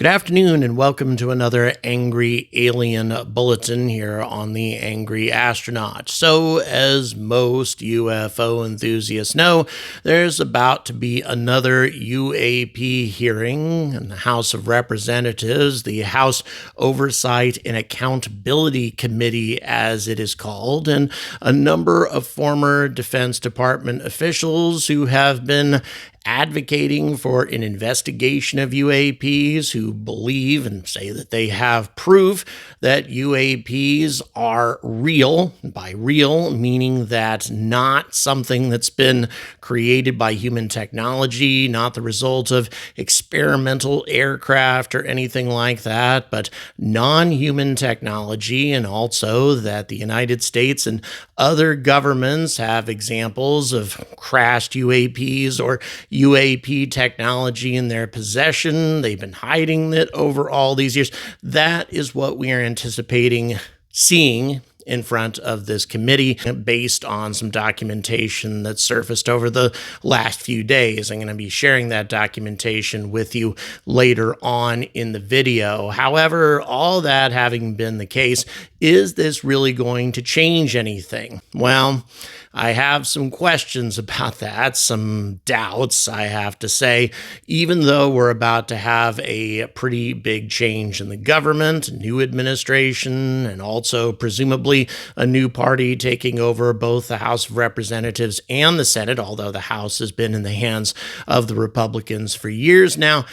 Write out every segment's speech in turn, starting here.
Good afternoon and welcome to another Angry Alien Bulletin here on the Angry Astronaut. So, as most UFO enthusiasts know, there's about to be another UAP hearing in the House of Representatives, the House Oversight and Accountability Committee, as it is called, and a number of former Defense Department officials who have been advocating for an investigation of UAPs, who believe and say that they have proof that UAPs are real. By real, meaning that not something that's been created by human technology, not the result of experimental aircraft or anything like that, but non-human technology, and also that the United States and other governments have examples of crashed UAPs or UAP technology in their possession. They've been hiding it over all these years. That is what we are anticipating seeing in front of this committee based on some documentation that surfaced over the last few days. I'm going to be sharing that documentation with you later on in the video. However, all that having been the case, is this really going to change anything? Well, I have some questions about that, some doubts, I have to say, even though we're about to have a pretty big change in the government, a new administration, and also presumably a new party taking over both the House of Representatives and the Senate, although the House has been in the hands of the Republicans for years now.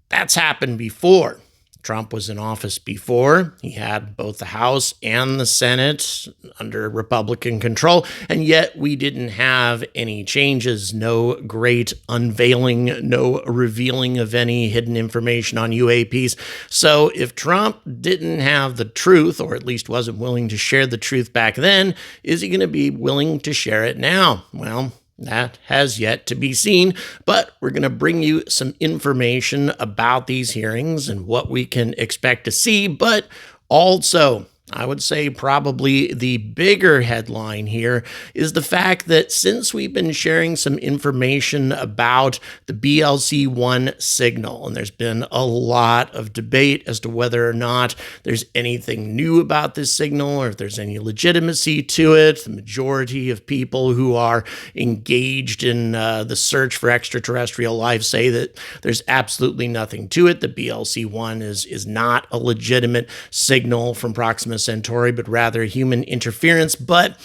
That's happened before. Trump was in office before. He had both the House and the Senate under Republican control, and yet we didn't have any changes, no great unveiling, no revealing of any hidden information on UAPs. So if Trump didn't have the truth, or at least wasn't willing to share the truth back then, is he going to be willing to share it now? Well, that has yet to be seen, but we're going to bring you some information about these hearings and what we can expect to see, but also, I would say probably the bigger headline here is the fact that since we've been sharing some information about the BLC-1 signal, and there's been a lot of debate as to whether or not there's anything new about this signal or if there's any legitimacy to it. The majority of people who are engaged in the search for extraterrestrial life say that there's absolutely nothing to it. The BLC-1 is not a legitimate signal from Proxima Centauri, but rather human interference. But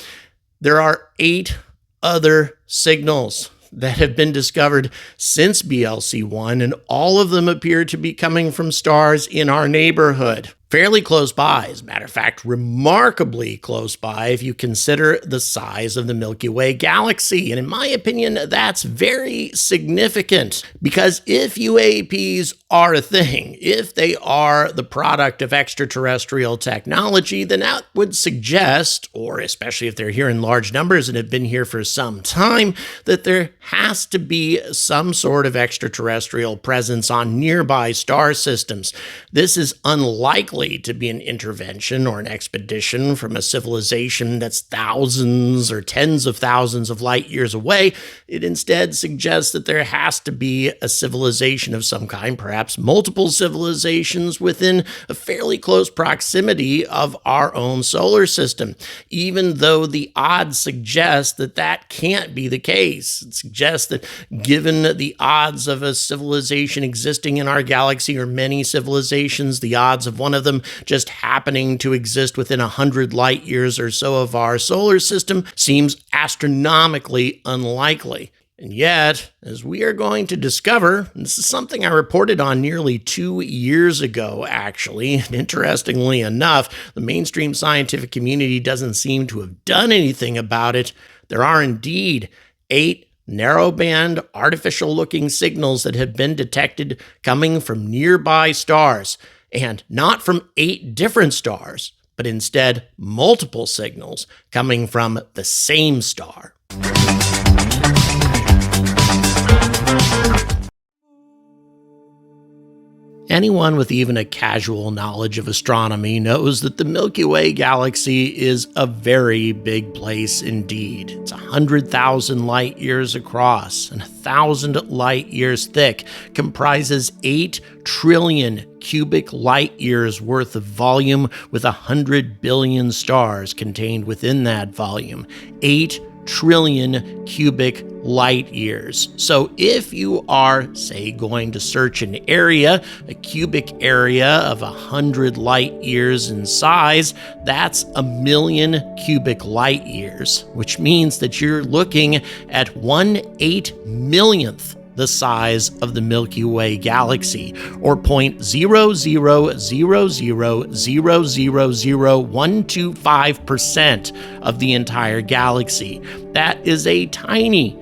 there are 8 other signals that have been discovered since BLC-1, and all of them appear to be coming from stars in our neighborhood. Fairly close by, as a matter of fact, remarkably close by if you consider the size of the Milky Way galaxy. And in my opinion, that's very significant, because if UAPs are a thing, if they are the product of extraterrestrial technology, then that would suggest, or especially if they're here in large numbers and have been here for some time, that there has to be some sort of extraterrestrial presence on nearby star systems. This is unlikely to be an intervention or an expedition from a civilization that's thousands or tens of thousands of light years away. It instead suggests that there has to be a civilization of some kind, perhaps multiple civilizations within a fairly close proximity of our own solar system, even though the odds suggest that that can't be the case. It suggests that given the odds of a civilization existing in our galaxy, or many civilizations, the odds of one of them just happening to exist within 100 light years or so of our solar system seems astronomically unlikely. And yet, as we are going to discover, and this is something I reported on nearly 2 years ago, actually, interestingly enough, the mainstream scientific community doesn't seem to have done anything about it. There are indeed 8 narrowband, artificial-looking signals that have been detected coming from nearby stars. And not from 8 different stars, but instead multiple signals coming from the same star. Anyone with even a casual knowledge of astronomy knows that the Milky Way galaxy is a very big place indeed. It's 100,000 light years across and 1,000 light years thick, comprises 8 trillion cubic light years worth of volume with 100 billion stars contained within that volume. 8 trillion cubic light years. So if you are, say, going to search an area, a cubic area of 100 light years in size, that's 1,000,000 cubic light years, which means that you're looking at 1/8 millionth the size of the Milky Way galaxy, or 0.000000125% of the entire galaxy. That is a tiny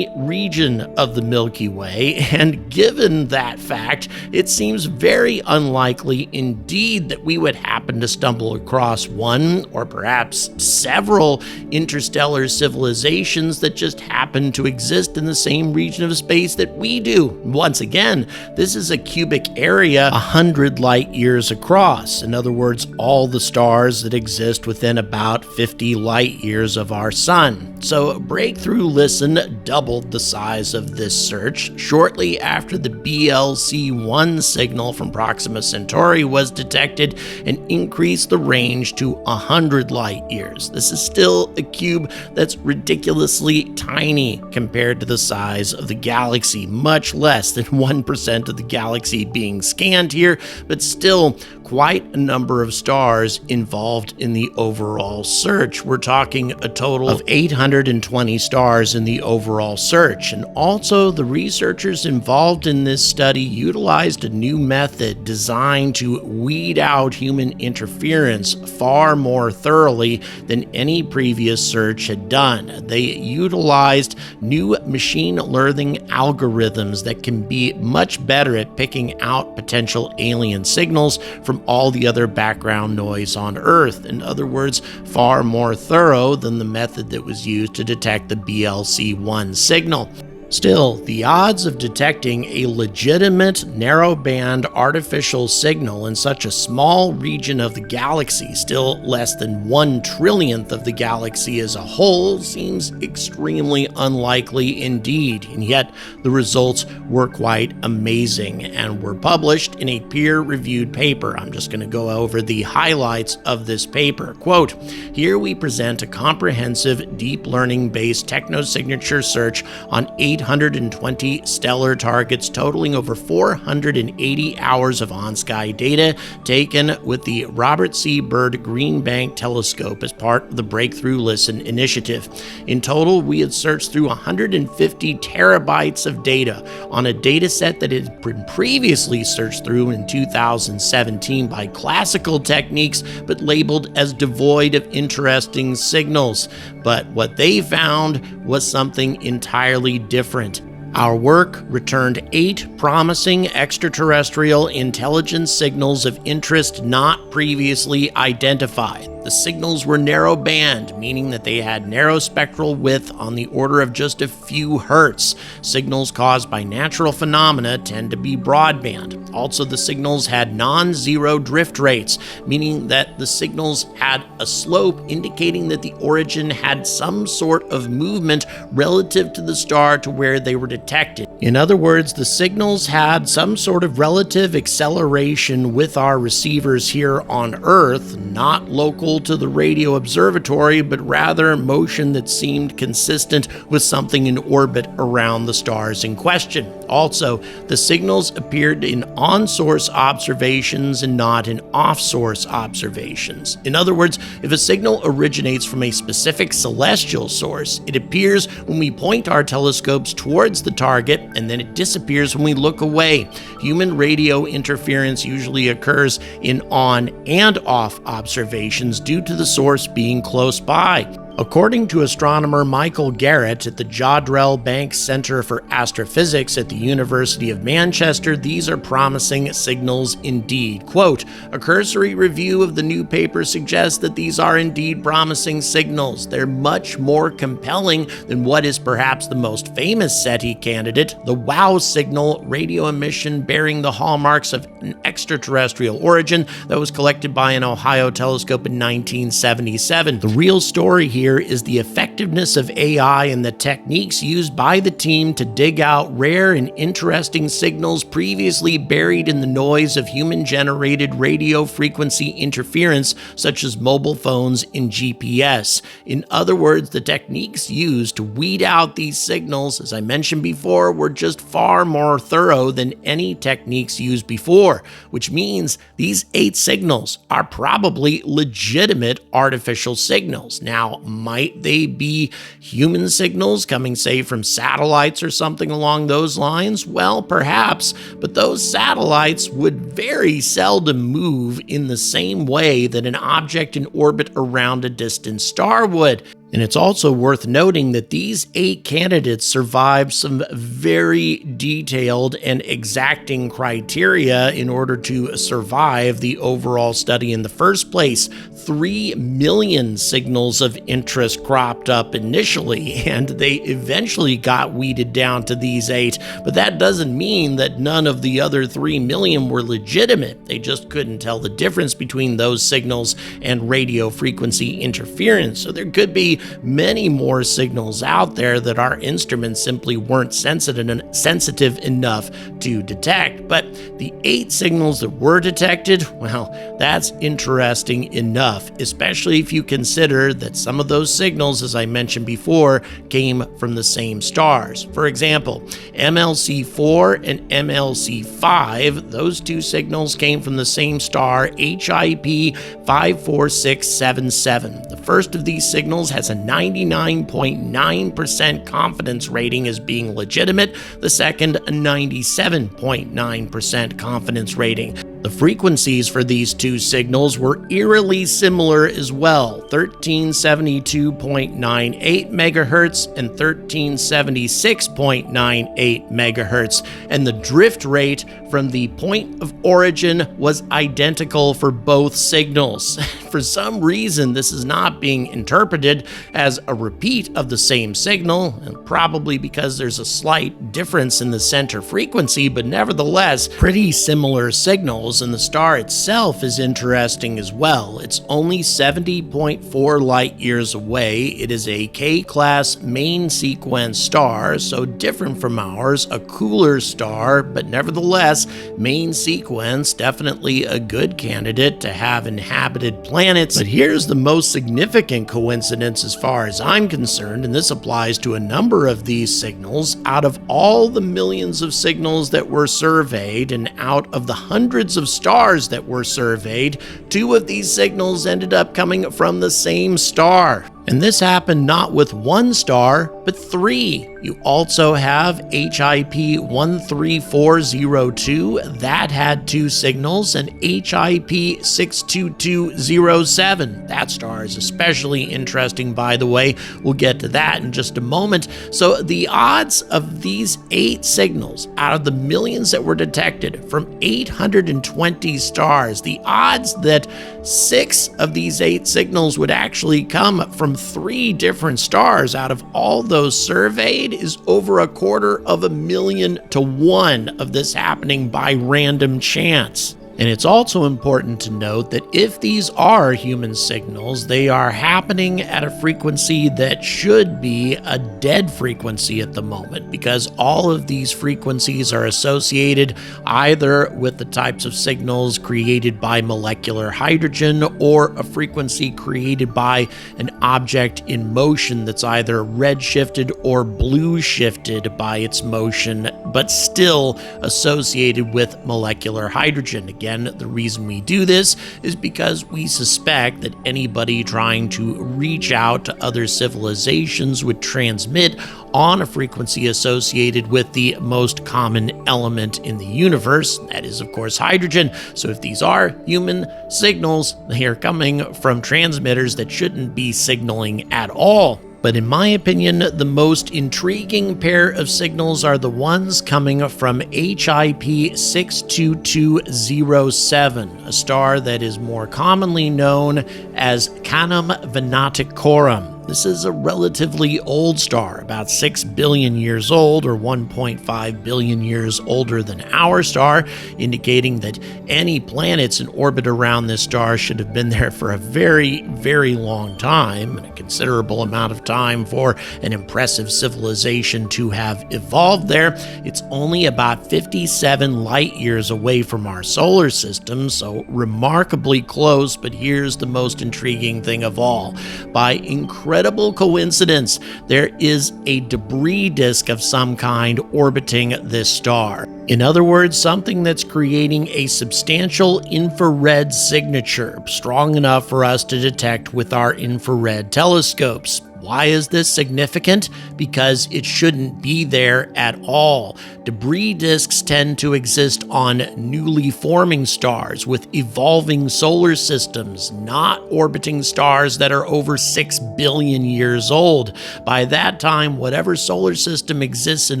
region of the Milky Way, and given that fact, it seems very unlikely indeed that we would happen to stumble across one or perhaps several interstellar civilizations that just happen to exist in the same region of space that we do. Once again, this is a cubic area 100 light years across. In other words, all the stars that exist within about 50 light years of our sun. So Breakthrough Listen doubled the size of this search shortly after the BLC-1 signal from Proxima Centauri was detected and increased the range to 100 light years. This is still a cube that's ridiculously tiny compared to the size of the galaxy, much less than 1% of the galaxy being scanned here, but still quite a number of stars involved in the overall search. We're talking a total of 820 stars in the overall search. And also, the researchers involved in this study utilized a new method designed to weed out human interference far more thoroughly than any previous search had done. They utilized new machine learning algorithms that can be much better at picking out potential alien signals from all the other background noise on Earth. In other words, far more thorough than the method that was used to detect the BLC-1 signal. Still, the odds of detecting a legitimate narrowband artificial signal in such a small region of the galaxy, still less than 1 trillionth of the galaxy as a whole, seems extremely unlikely indeed. And yet, the results were quite amazing and were published in a peer-reviewed paper. I'm just going to go over the highlights of this paper. Quote, "Here we present a comprehensive deep learning-based technosignature search on 820 stellar targets totaling over 480 hours of on-sky data taken with the Robert C. Byrd Green Bank Telescope as part of the Breakthrough Listen initiative. In total, we had searched through 150 terabytes of data on a data set that had been previously searched through in 2017 by classical techniques but labeled as devoid of interesting signals. But what they found was something entirely different. Our work returned 8 promising extraterrestrial intelligence signals of interest not previously identified. The signals were narrow band, meaning that they had narrow spectral width on the order of just a few hertz. Signals caused by natural phenomena tend to be broadband. Also, the signals had non-zero drift rates, meaning that the signals had a slope indicating that the origin had some sort of movement relative to the star to where they were detected. In other words, the signals had some sort of relative acceleration with our receivers here on Earth, not local to the radio observatory, but rather motion that seemed consistent with something in orbit around the stars in question. Also, the signals appeared in on-source observations and not in off-source observations. In other words, if a signal originates from a specific celestial source, it appears when we point our telescopes towards the target, and then it disappears when we look away. Human radio interference usually occurs in on and off observations due to the source being close by. According to astronomer Michael Garrett at the Jodrell Bank Center for Astrophysics at the University of Manchester, these are promising signals indeed. Quote, "A cursory review of the new paper suggests that these are indeed promising signals. They're much more compelling than what is perhaps the most famous SETI candidate, the WOW signal, radio emission bearing the hallmarks of an extraterrestrial origin that was collected by an Ohio telescope in 1977. The real story here is the effectiveness of AI and the techniques used by the team to dig out rare and interesting signals previously buried in the noise of human-generated radio frequency interference, such as mobile phones and GPS. In other words, the techniques used to weed out these signals, as I mentioned before, were just far more thorough than any techniques used before, which means these 8 signals are probably legitimate artificial signals. Now, might they be human signals coming, say, from satellites or something along those lines? Well, perhaps, but those satellites would very seldom move in the same way that an object in orbit around a distant star would. And it's also worth noting that these 8 candidates survived some very detailed and exacting criteria in order to survive the overall study in the first place. 3 million signals of interest cropped up initially, and they eventually got weeded down to these 8. But that doesn't mean that none of the other 3 million were legitimate. They just couldn't tell the difference between those signals and radio frequency interference. So there could be many more signals out there that our instruments simply weren't sensitive enough to detect. But the 8 signals that were detected, well, that's interesting enough, especially if you consider that some of those signals, as I mentioned before, came from the same stars. For example, MLC4 and MLC5, those 2 signals came from the same star, HIP 54677. The first of these signals has a 99.9% confidence rating as being legitimate, the second a 97.9% confidence rating. The frequencies for these 2 signals were eerily similar as well, 1372.98 megahertz and 1376.98 megahertz, and the drift rate from the point of origin was identical for both signals. For some reason, this is not being interpreted as a repeat of the same signal, and probably because there's a slight difference in the center frequency, but nevertheless, pretty similar signals, and the star itself is interesting as well. It's only 70.4 light years away. It is a K-class main sequence star, so different from ours, a cooler star, but nevertheless, main sequence, definitely a good candidate to have inhabited planets. But here's the most significant coincidence as far as I'm concerned, and this applies to a number of these signals. Out of all the millions of signals that were surveyed, and out of the hundreds of stars that were surveyed, 2 of these signals ended up coming from the same star. And this happened not with 1 star, but 3. You also have HIP 13402, that had 2 signals, and HIP 62207. That star is especially interesting, by the way. We'll get to that in just a moment. So the odds of these 8 signals out of the millions that were detected from 820 stars, the odds that 6 of these 8 signals would actually come from 3 different stars out of all those surveyed is over 250,000 to 1 of this happening by random chance. And it's also important to note that if these are human signals, they are happening at a frequency that should be a dead frequency at the moment, because all of these frequencies are associated either with the types of signals created by molecular hydrogen or a frequency created by an object in motion that's either red-shifted or blue-shifted by its motion, but still associated with molecular hydrogen. Again, the reason we do this is because we suspect that anybody trying to reach out to other civilizations would transmit on a frequency associated with the most common element in the universe. That is, of course, hydrogen. So if these are human signals, they are coming from transmitters that shouldn't be signaling at all. But in my opinion, the most intriguing pair of signals are the ones coming from HIP 62207, a star that is more commonly known as Canum Venaticorum. This is a relatively old star, about 6 billion years old, or 1.5 billion years older than our star, indicating that any planets in orbit around this star should have been there for a very, very long time, and a considerable amount of time for an impressive civilization to have evolved there. It's only about 57 light years away from our solar system, so remarkably close, but here's the most intriguing thing of all. By incredible coincidence, there is a debris disk of some kind orbiting this star. In other words, something that's creating a substantial infrared signature, strong enough for us to detect with our infrared telescopes. Why is this significant? Because it shouldn't be there at all. Debris disks tend to exist on newly forming stars with evolving solar systems, not orbiting stars that are over 6 billion years old. By that time, whatever solar system exists in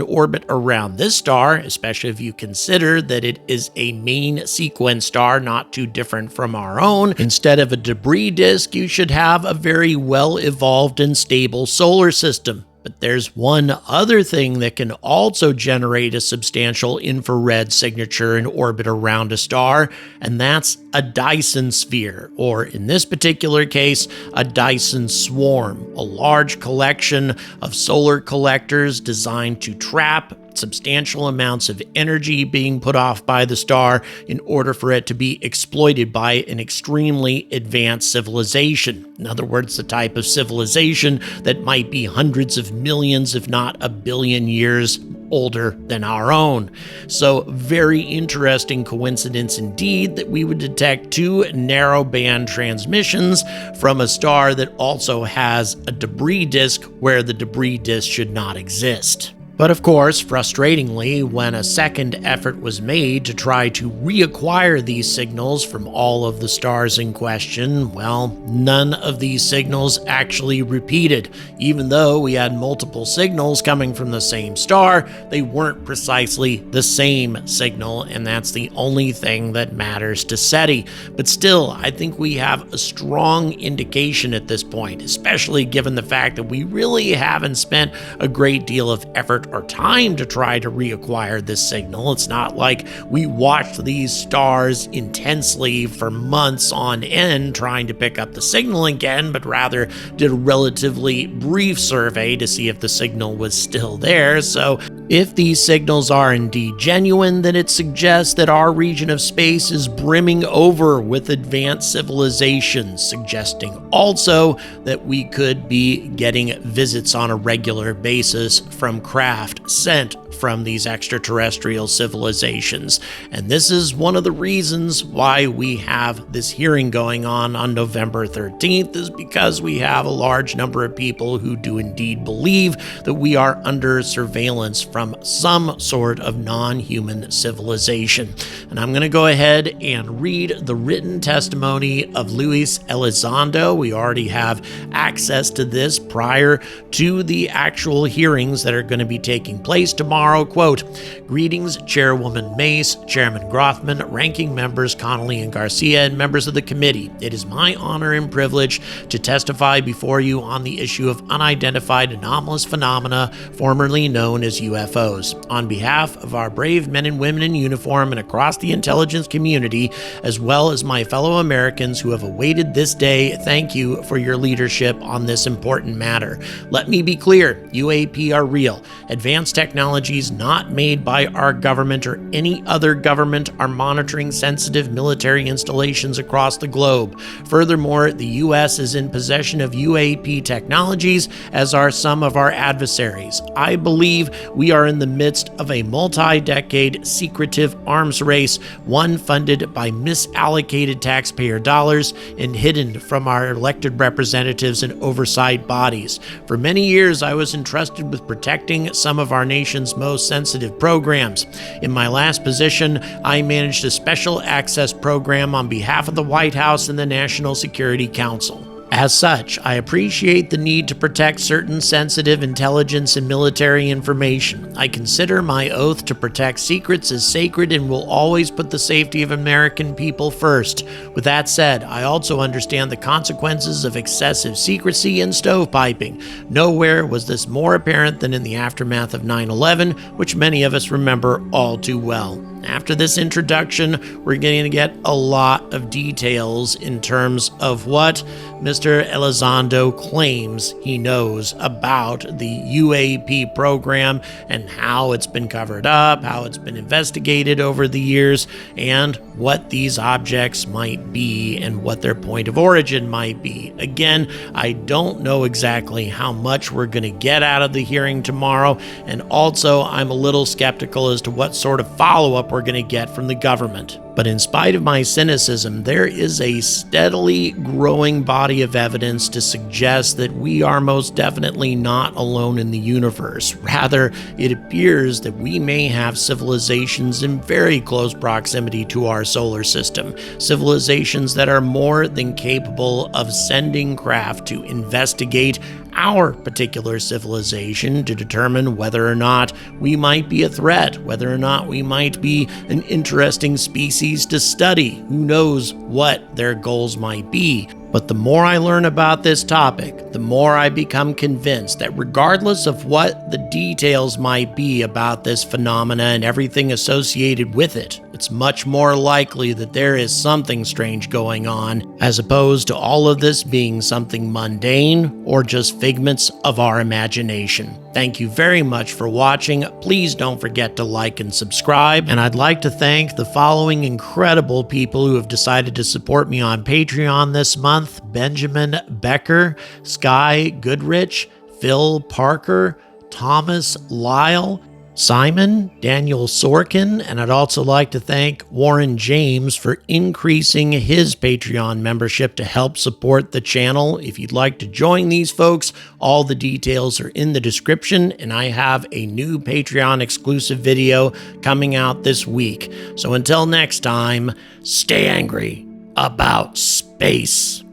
orbit around this star, especially if you consider that it is a main sequence star not too different from our own, instead of a debris disk, you should have a very well-evolved and stable solar system. But there's one other thing that can also generate a substantial infrared signature in orbit around a star, and that's a Dyson sphere, or in this particular case, a Dyson swarm, a large collection of solar collectors designed to trap substantial amounts of energy being put off by the star in order for it to be exploited by an extremely advanced civilization. In other words, the type of civilization that might be hundreds of millions, if not a billion years older than our own. So, very interesting coincidence indeed that we would detect two narrowband transmissions from a star that also has a debris disk where the debris disk should not exist. But of course, frustratingly, when a second effort was made to try to reacquire these signals from all of the stars in question, well, none of these signals actually repeated. Even though we had multiple signals coming from the same star, they weren't precisely the same signal, and that's the only thing that matters to SETI. But still, I think we have a strong indication at this point, especially given the fact that we really haven't spent a great deal of effort or time to try to reacquire this signal. It's not like we watched these stars intensely for months on end trying to pick up the signal again, but rather did a relatively brief survey to see if the signal was still there. So if these signals are indeed genuine, then it suggests that our region of space is brimming over with advanced civilizations, suggesting also that we could be getting visits on a regular basis from craft sent from these extraterrestrial civilizations. And this is one of the reasons why we have this hearing going on November 13th, is because we have a large number of people who do indeed believe that we are under surveillance from some sort of non-human civilization. And I'm going to go ahead and read the written testimony of Luis Elizondo. We already have access to this prior to the actual hearings that are going to be taking place tomorrow. Quote, "Greetings, Chairwoman Mace, Chairman Grothman, ranking members Connolly and Garcia, and members of the committee. It is my honor and privilege to testify before you on the issue of unidentified anomalous phenomena, formerly known as UFOs. On behalf of our brave men and women in uniform and across the intelligence community, as well as my fellow Americans who have awaited this day, thank you for your leadership on this important matter. Let me be clear, UAP are real. Advanced technology technologies not made by our government or any other government are monitoring sensitive military installations across the globe. Furthermore, the U.S. is in possession of UAP technologies, as are some of our adversaries. I believe we are in the midst of a multi-decade secretive arms race, one funded by misallocated taxpayer dollars and hidden from our elected representatives and oversight bodies. For many years, I was entrusted with protecting some of our nation's most sensitive programs. In my last position, I managed a special access program on behalf of the White House and the National Security Council. As such, I appreciate the need to protect certain sensitive intelligence and military information. I consider my oath to protect secrets as sacred and will always put the safety of American people first. With that said, I also understand the consequences of excessive secrecy and stovepiping. Nowhere was this more apparent than in the aftermath of 9/11, which many of us remember all too well. After this introduction, we're going to get a lot of details in terms of what Mr. Elizondo claims he knows about the UAP program and how it's been covered up, how it's been investigated over the years, and what these objects might be and what their point of origin might be. Again, I don't know exactly how much we're going to get out of the hearing tomorrow, and also I'm a little skeptical as to what sort of follow-up we're going to get from the government. But in spite of my cynicism, there is a steadily growing body of evidence to suggest that we are most definitely not alone in the universe. Rather, it appears that we may have civilizations in very close proximity to our solar system, civilizations that are more than capable of sending craft to investigate our particular civilization to determine whether or not we might be a threat, whether or not we might be an interesting species to study. Who knows what their goals might be? But the more I learn about this topic, the more I become convinced that regardless of what the details might be about this phenomena and everything associated with it, it's much more likely that there is something strange going on, as opposed to all of this being something mundane or just figments of our imagination. Thank you very much for watching. Please don't forget to like and subscribe. And I'd like to thank the following incredible people who have decided to support me on Patreon this month: Benjamin Becker, Sky Goodrich, Phil Parker, Thomas Lyle, Simon, Daniel Sorkin, and I'd also like to thank Warren James for increasing his Patreon membership to help support the channel. If you'd like to join these folks, all the details are in the description, and I have a new Patreon exclusive video coming out this week. So until next time, stay angry about space.